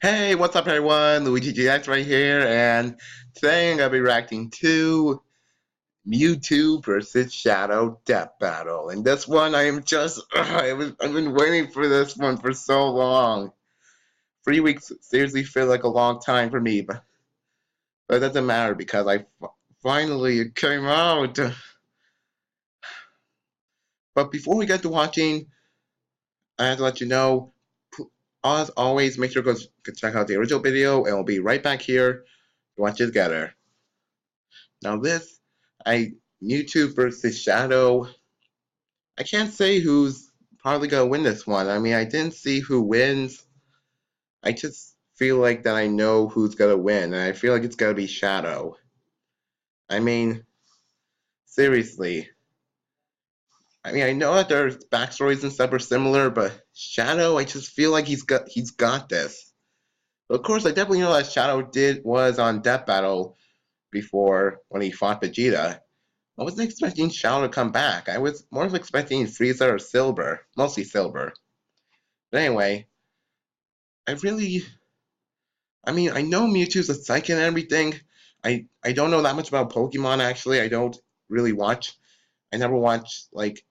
Hey, what's up everyone? Luigi GX right here, and today I'm gonna be reacting to Mewtwo versus Shadow Death Battle. And this one I am just I've been waiting for this one for so long. 3 weeks seriously feel like a long time for me, but it doesn't matter because finally it came out. But before we get to watching, I have to let you know, as always, make sure to go check out the original video, and we'll be right back here to watch it together. Now this, I Mewtwo versus Shadow. I can't say who's probably gonna win this one. I mean, I didn't see who wins. I just feel like that I know who's gonna win, and I feel like it's gonna be Shadow. I mean, seriously. I mean, I know that their backstories and stuff are similar, but Shadow, I just feel like he's got this. But of course, I definitely know that Shadow was on Death Battle before when he fought Vegeta. I wasn't expecting Shadow to come back. I was more expecting Frieza or Silver, mostly Silver. But anyway, I really, I mean, I know Mewtwo's a psychic and everything. I don't know that much about Pokemon actually. I don't really watch. I never watched like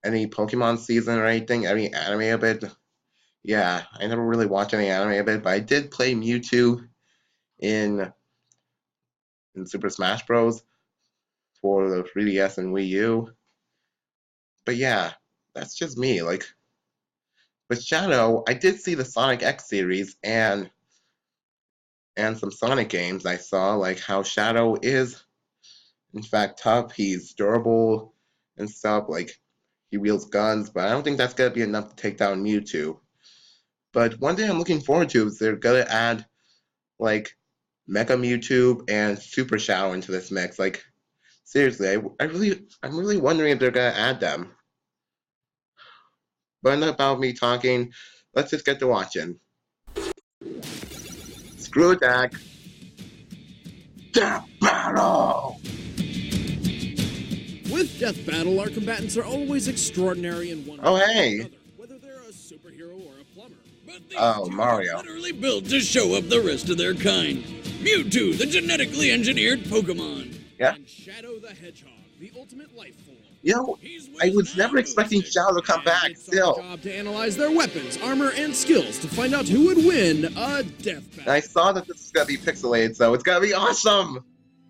any Pokemon season or anything, any anime a bit. Yeah, I never really watched any anime a bit, but I did play Mewtwo in Super Smash Bros. For the 3DS and Wii U. But yeah, that's just me. Like with Shadow, I did see the Sonic X series and some Sonic games I saw, like how Shadow is in fact tough, he's durable and stuff, like he wields guns, but I don't think that's gonna be enough to take down Mewtwo. But one thing I'm looking forward to is they're gonna add like Mega Mewtwo and Super Shadow into this mix. Like seriously, I'm really wondering if they're gonna add them. But enough about me talking. Let's just get to watching. Screw attack. Death battle! With Death Battle, our combatants are always extraordinary in one Oh, way or hey. another, whether they're a superhero or a plumber. But these Oh, two Mario. are literally built to show up the rest of their kind. Mewtwo, the genetically engineered Pokemon. Yeah? And Shadow the Hedgehog, the ultimate life form. You know, He's I with was my never expecting moveset. Shadow to come And back it's still. our job to analyze their weapons, armor, and skills to find out who would win a Death And Battle. I saw that this is gonna be pixelated, so it's gonna be awesome!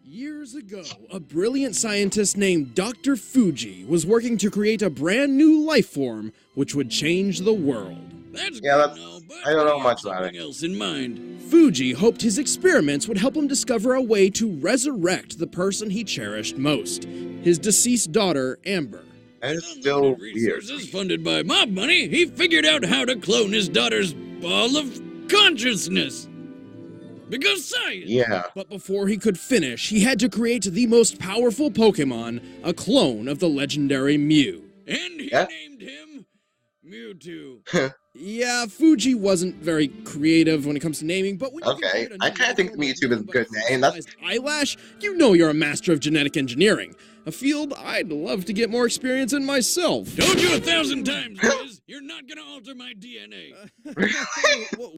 Years ago, a brilliant scientist named Dr. Fuji was working to create a brand new life form which would change the world. That's Yeah, good that's- now, but I don't know he much had about something else in mind. Fuji hoped his experiments would help him discover a way to resurrect the person he cherished most, his deceased daughter, Amber. That is With still unlimited weird. resources funded by mob money, he figured out how to clone his daughter's ball of consciousness. Because science! Yeah. But before he could finish, he had to create the most powerful Pokemon, a clone of the legendary Mew. And he Yeah. named him Mewtwo. Yeah, Fuji wasn't very creative when it comes to naming, but when you can Okay, create a I new kinda think life form with Mewtwo is a nothing but good name. That's- fossilized eyelash, you know you're a master of genetic engineering. A field I'd love to get more experience in myself. Told you 1,000 times, Wiz. You're not gonna alter my DNA.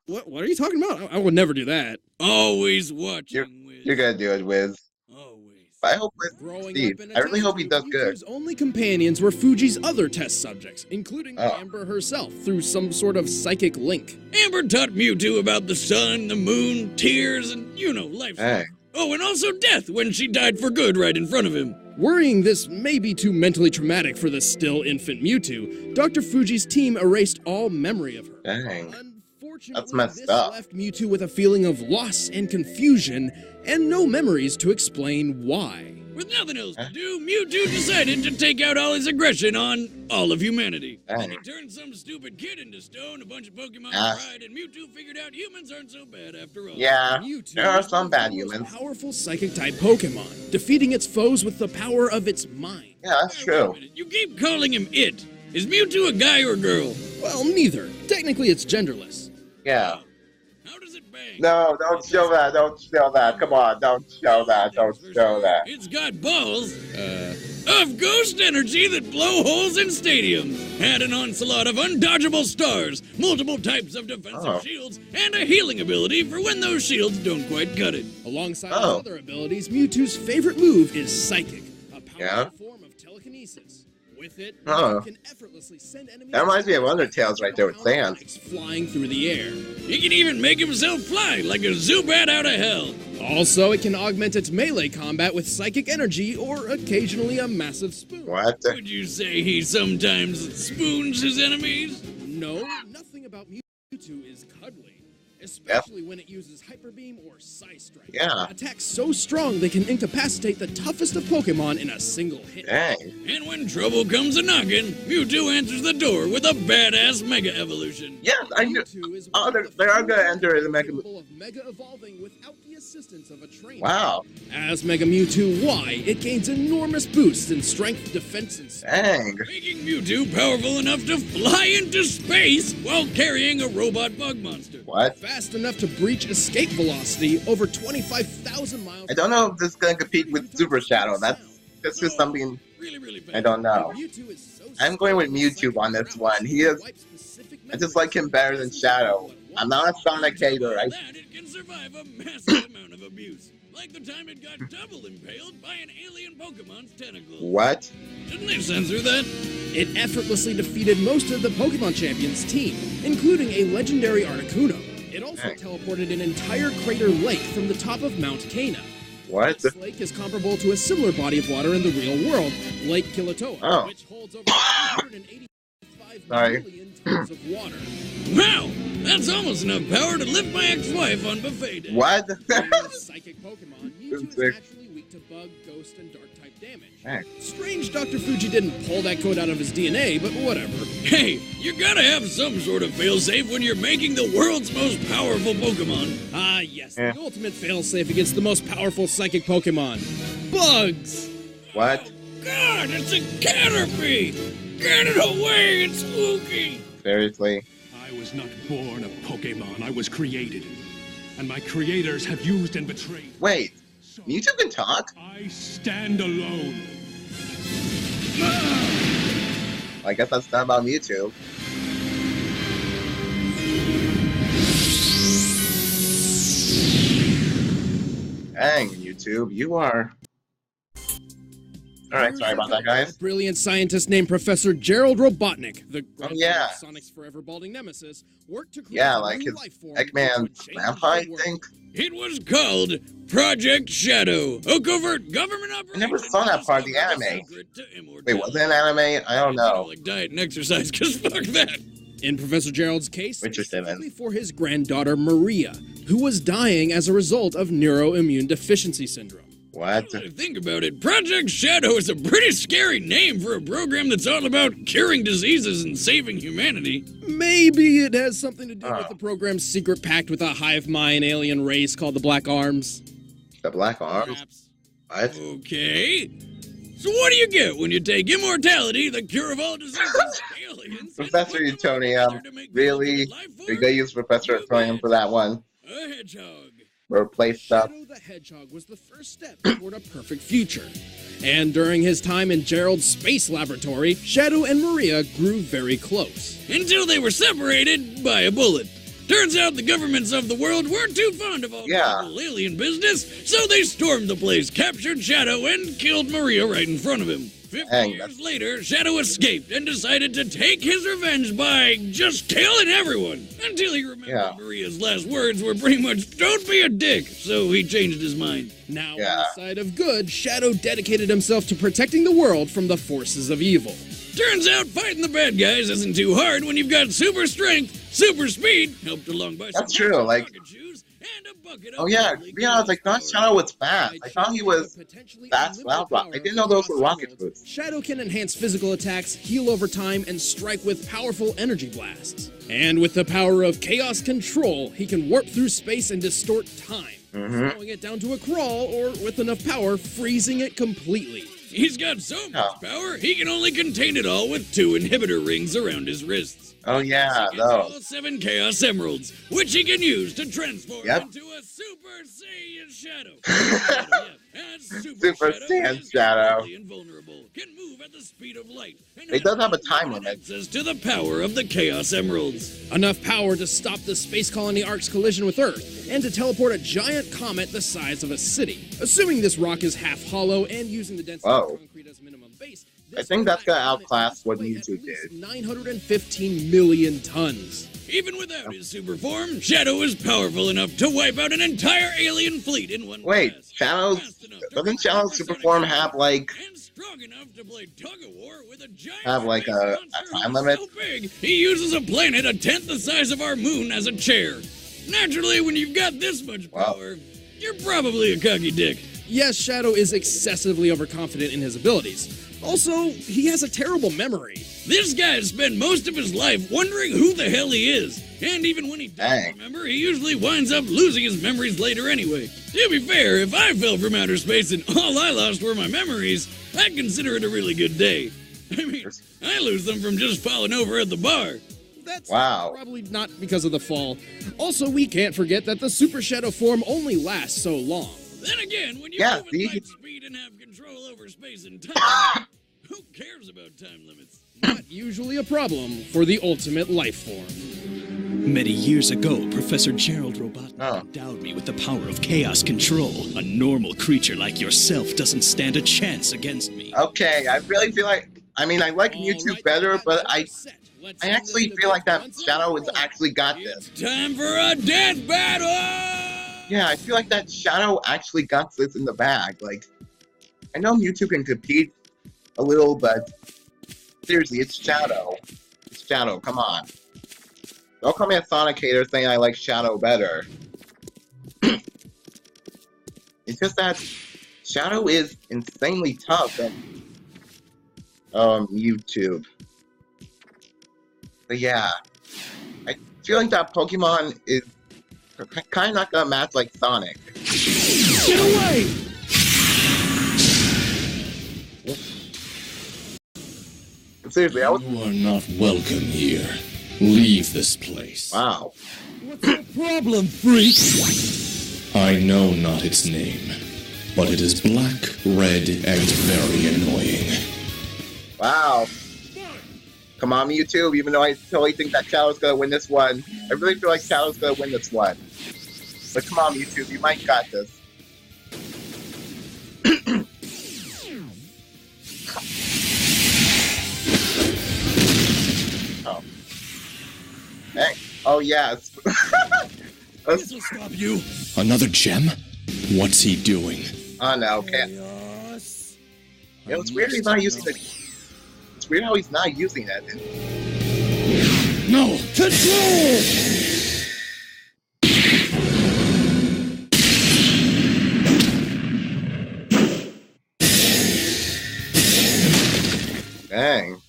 What are you talking about? I would never do that. Always watching, Wiz. You're gonna do it, Wiz. Always. But I hope Wiz Growing succeeds. up in a I really test hope he tube, does good. Mewtwo's only companions were Fuji's other test subjects, including Oh. Amber herself, through some sort of psychic link. Amber taught Mewtwo about the sun, the moon, tears, and, life. Hey. Oh, and also death when she died for good right in front of him. Worrying this may be too mentally traumatic for the still infant Mewtwo, Dr. Fuji's team erased all memory of her. Dang. Unfortunately, That's messed this up. left Mewtwo with a feeling of loss and confusion, and no memories to explain why. With nothing else to do, Mewtwo decided to take out all his aggression on all of humanity. Dang. And he turned some stupid kid into stone, a bunch of Pokemon Ah. cried, and Mewtwo figured out humans aren't so bad after all. Yeah, Mewtwo there are is some one of bad the most humans. powerful psychic-type Pokemon, defeating its foes with the power of its mind. Yeah, that's Wait a true. minute, you keep calling him it. Is Mewtwo a guy or a girl? Well, neither. Technically, it's genderless. Yeah. How does it bang? No, don't show that. Don't show that. Come on, don't show that. Don't For show sure. that. It's got balls. of ghost energy that blow holes in stadiums, had an onslaught of undodgeable stars, multiple types of defensive shields, and a healing ability for when those shields don't quite cut it. Alongside his other abilities, Mewtwo's favorite move is Psychic, a powerful form of telekinesis. With it, Mewtwo can effortlessly send enemies. That reminds me of Undertale's right there with Sans. Flying through the air. He can even make himself fly like a Zubat out of hell. Also, it can augment its melee combat with psychic energy or occasionally a massive spoon. What? Would you say he sometimes spoons his enemies? No, nothing about Mewtwo is cuddly. Especially when it uses Hyper Beam or Psy Strike. Attacks so strong they can incapacitate the toughest of Pokemon in a single hit. Dang. And when trouble comes a-knocking, Mewtwo answers the door with a badass Mega Evolution. Yeah, I knew. They are going to enter the Mega... of Mega Evolving without the assistance of a trainer. Wow. As Mega Mewtwo Y, it gains enormous boosts in strength, defense, and speed. Dang. Making Mewtwo powerful enough to fly into space while carrying a robot bug monster. What? Fast enough to breach escape velocity over 25,000 miles. I don't know if this is going to compete with Super Shadow. That's just something really I don't know. I'm going with Mewtwo on this one. I just like him better than Shadow. I'm not a Sonic hater. It can survive a massive amount of abuse. Like the time it got double impaled by an alien Pokemon's tentacles. What? Didn't they censor that? It effortlessly defeated most of the Pokemon Champions team, including a legendary Articuno. It also teleported an entire crater lake from the top of Mount Cana. What? This lake is comparable to a similar body of water in the real world, Lake Kilauea, which holds over 185 million tons of water. Wow! That's almost enough power to lift my ex-wife on buffet day. What? Psychic Pokemon, Mewtwo is naturally weak to bug, ghost, and dark-type damage. Strange Dr. Fuji didn't pull that code out of his DNA, but whatever. Hey, you gotta have some sort of failsafe when you're making the world's most powerful Pokemon. Ah, yes, the ultimate failsafe against the most powerful psychic Pokemon. Bugs! What? God, it's a Caterpie! Get it away, it's spooky! Seriously? I was not born a Pokemon, I was created. And my creators have used and betrayed. Wait, Mewtwo can talk? I stand alone. I guess that's not about Mewtwo. Dang, YouTube, you are... Alright, sorry about that, guys. A brilliant scientist named Professor Gerald Robotnik, the Sonic's forever balding nemesis, worked to create a like new his life form Eggman vampire thing. It was called Project Shadow, a covert government operation. I never saw that part of the anime. Wait, was it an anime? I don't know. Like diet and exercise, because fuck that. In Professor Gerald's case, specifically for his granddaughter Maria, who was dying as a result of neuroimmune deficiency syndrome. What? Think about it. Project Shadow is a pretty scary name for a program that's all about curing diseases and saving humanity. Maybe it has something to do with the program's secret pact with a hive mind alien race called the Black Arms. The Black Arms? What? Okay. So what do you get when you take immortality, the cure of all diseases, aliens... Professor Utonium, really? You're gonna use Professor Utonium for that one? A hedgehog. Replace stuff. Shadow the Hedgehog was the first step toward a perfect future. And during his time in Gerald's space laboratory, Shadow and Maria grew very close. Until they were separated by a bullet. Turns out the governments of the world weren't too fond of all the alien business, so they stormed the place, captured Shadow, and killed Maria right in front of him. 50 years later, Shadow escaped and decided to take his revenge by just killing everyone. Until he remembered Maria's last words were pretty much, "Don't be a dick," so he changed his mind. Now, on the side of good, Shadow dedicated himself to protecting the world from the forces of evil. Turns out fighting the bad guys isn't too hard when you've got super strength, super speed, helped along by That's true, like... Oh yeah, I was like, not Shadow was fast. I thought he was fast Cloud Rock. I didn't know those were rocket boots. Shadow can enhance physical attacks, heal over time, and strike with powerful energy blasts. And with the power of Chaos Control, he can warp through space and distort time, slowing it down to a crawl, or with enough power, freezing it completely. He's got so much power, he can only contain it all with 2 inhibitor rings around his wrists. Oh yeah, He gets all those. 7 Chaos Emeralds, which he can use to transform into a Super Saiyan Shadow. Super Saiyan Shadow. Invulnerable, can move at the speed of light. It does have a time limit. Access to the power of the Chaos Emeralds. Enough power to stop the Space Colony Ark's collision with Earth, and to teleport a giant comet the size of a city. Assuming this rock is half hollow and using the density of concrete as minimum base, I think that's gonna outclass what Mewtwo did. 915 million tons. Even without his super form, Shadow is powerful enough to wipe out an entire alien fleet in one Wait, blast. doesn't Shadow's super form have like And strong enough to play tug-of-war with a giant a time limit? so big, he uses a planet a tenth the size of our moon as a chair. Naturally, when you've got this much power, you're probably a cocky dick. Yes, Shadow is excessively overconfident in his abilities. Also, he has a terrible memory. This guy spent most of his life wondering who the hell he is. And even when he does remember, he usually winds up losing his memories later anyway. To be fair, if I fell from outer space and all I lost were my memories, I'd consider it a really good day. I mean, I lose them from just falling over at the bar. That's probably not because of the fall. Also, we can't forget that the Super Shadow form only lasts so long. Then again, when you move at light speed and have control over space and time, who cares about time limits? Not usually a problem for the ultimate life form. Many years ago, Professor Gerald Robotnik endowed me with the power of chaos control. A normal creature like yourself doesn't stand a chance against me. Okay, I really feel like, I mean, I like Mewtwo better, but I actually feel like that Shadow has actually got this. Time for a death battle! Yeah, I feel like that Shadow actually got this in the bag. Like, I know Mewtwo can compete a little, but seriously, it's Shadow. It's Shadow, come on. Don't call me a Sonic hater saying I like Shadow better. It's just that Shadow is insanely tough and YouTube. But yeah, I feel like that Pokemon is kind of not gonna match like Sonic. Get away! Seriously, I was. You are not welcome here. Leave this place. Wow. What's your problem, freak? I know not its name, but it is black, red, and very annoying. Wow. Come on, Mewtwo, even though I totally think that Shadow's gonna win this one. I really feel like Shadow's gonna win this one. But come on, Mewtwo, you might got this. Oh. Hey. Oh, yes. This will stop you. Another gem? What's he doing? Oh, no, okay. You know, it's weird he's not using the... It's weird how he's not using it. No! Control! Dang.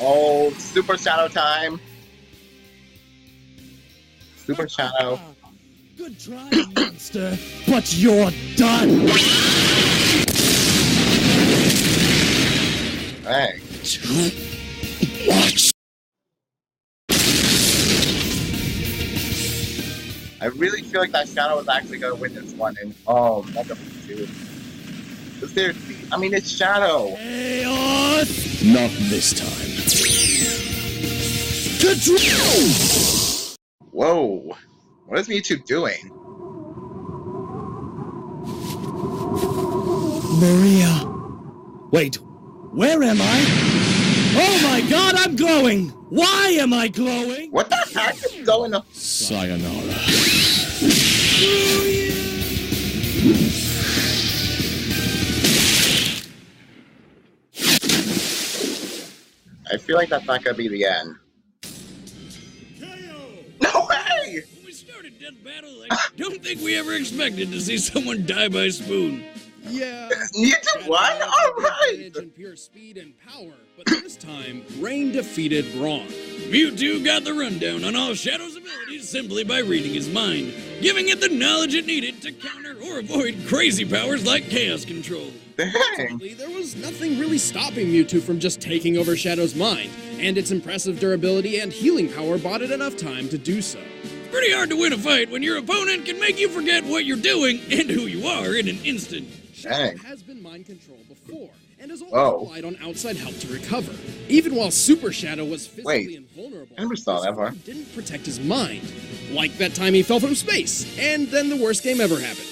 Oh, Super Shadow time. Super Shadow. Good try, monster, but you're done! Dang. Too much. I really feel like that Shadow is actually going to win this one. And oh, Mega Mewtwo. But seriously, I mean, it's Shadow. Chaos! Not this time. Control! Whoa. What is Mewtwo doing? Maria. Wait, where am I? Oh my god, I'm glowing! Why am I glowing? What the heck is going on? Sayonara. I feel like that's not going to be the end. No way! When we started Death Battle, I don't think we ever expected to see someone die by spoon. Yeah. Mewtwo won? Alright! In pure speed and power, but this time, Rain defeated Brawn. Mewtwo got the rundown on all Shadow's abilities simply by reading his mind, giving it the knowledge it needed to counter or avoid crazy powers like Chaos Control. Ultimately, there was nothing really stopping Mewtwo from just taking over Shadow's mind, and its impressive durability and healing power bought it enough time to do so. It's pretty hard to win a fight when your opponent can make you forget what you're doing and who you are in an instant. Shadow has been mind controlled before, and has always relied on outside help to recover. Even while Super Shadow was physically invulnerable, I never saw that far. Didn't protect his mind. Like that time he fell from space, and then the worst game ever happened.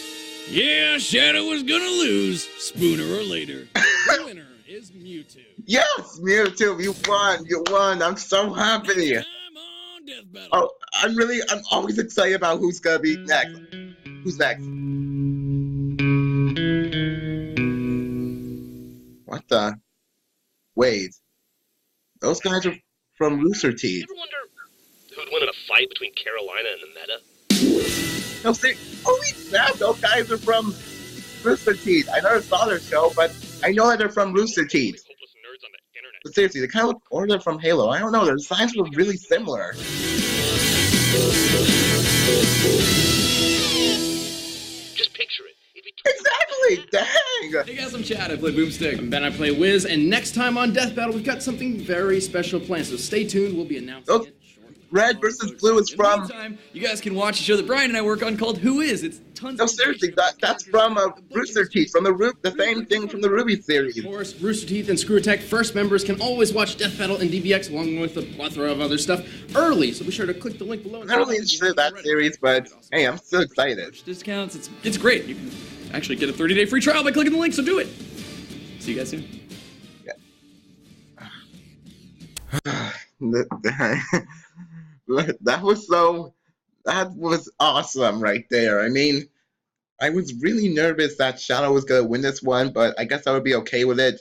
Yeah, Shadow was gonna lose, sooner or later. The winner is Mewtwo. Yes, Mewtwo, you won, I'm so happy. Time on Death Battle. Oh, I'm always excited about who's gonna be next. Who's next? What the? Wait. Those guys are from Rooster Teeth. You ever wonder who'd win in a fight between Carolina and the Meta? No, holy crap, those guys are from Rooster Teeth. I never saw their show, but I know that they're from Rooster Teeth. Hopeless nerds on the internet. But seriously, they kind of look, or they're from Halo. I don't know, their designs were really similar. Just picture it. Exactly! Dang! Hey guys, I'm Chad. I play Boomstick. I'm Ben. I play Wiz. And next time on Death Battle, we've got something very special planned. So stay tuned. We'll be announcing it shortly. Red versus Blue is from. In the meantime, you guys can watch a show that Brian and I work on called Who Is. It's tons. No, seriously, that's from Rooster Teeth, from the same thing from the Ruby series. Of course, Rooster Teeth and Screw Attack First members can always watch Death Battle and DBX along with a plethora of other stuff early. So be sure to click the link below. I'm not really interested in that series, but hey, I'm still excited. Discounts. It's great. You can actually get a 30-day free trial by clicking the link. So do it. See you guys soon. That was awesome right there. I mean, I was really nervous that Shadow was going to win this one, but I guess I would be okay with it.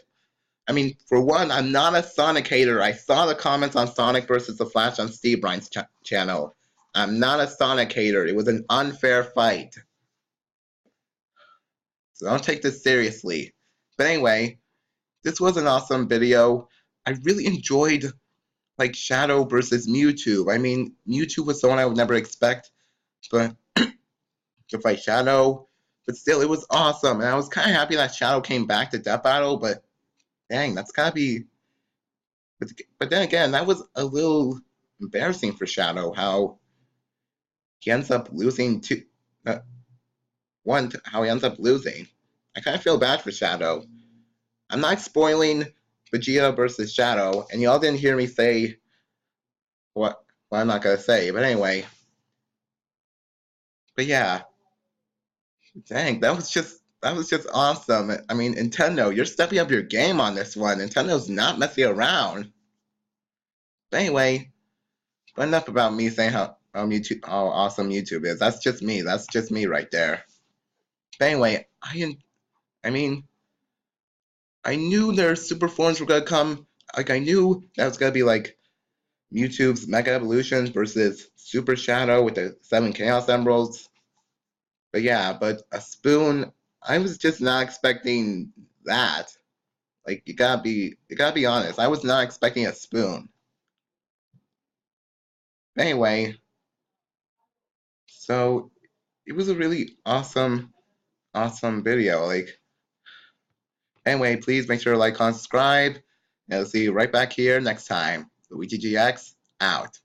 I mean, for one, I'm not a Sonic hater. I saw the comments on Sonic vs. The Flash on Steve Bryan's channel. I'm not a Sonic hater. It was an unfair fight. So don't take this seriously. But anyway, this was an awesome video. I really enjoyed Shadow versus Mewtwo. I mean, Mewtwo was someone I would never expect to fight Shadow, but still, it was awesome. And I was kind of happy that Shadow came back to Death Battle, but dang, that's gotta be. But then again, that was a little embarrassing for Shadow, how he ends up losing how he ends up losing. I kind of feel bad for Shadow. I'm not spoiling Vegeta versus Shadow, and y'all didn't hear me say what I'm not gonna say, but anyway. But yeah, dang, that was just awesome. I mean, Nintendo, you're stepping up your game on this one. Nintendo's not messing around. But anyway, but enough about me saying how awesome YouTube is. That's just me. That's just me right there. But anyway, I mean, I knew their super forms were gonna come. I knew that was gonna be Mewtwo's Mega Evolution versus Super Shadow with the 7 Chaos Emeralds. But yeah, but a spoon, I was just not expecting that. You gotta be honest. I was not expecting a spoon. Anyway, so it was a really awesome video. Anyway, please make sure to like, comment, subscribe, and I'll see you right back here next time. Luigi GX out.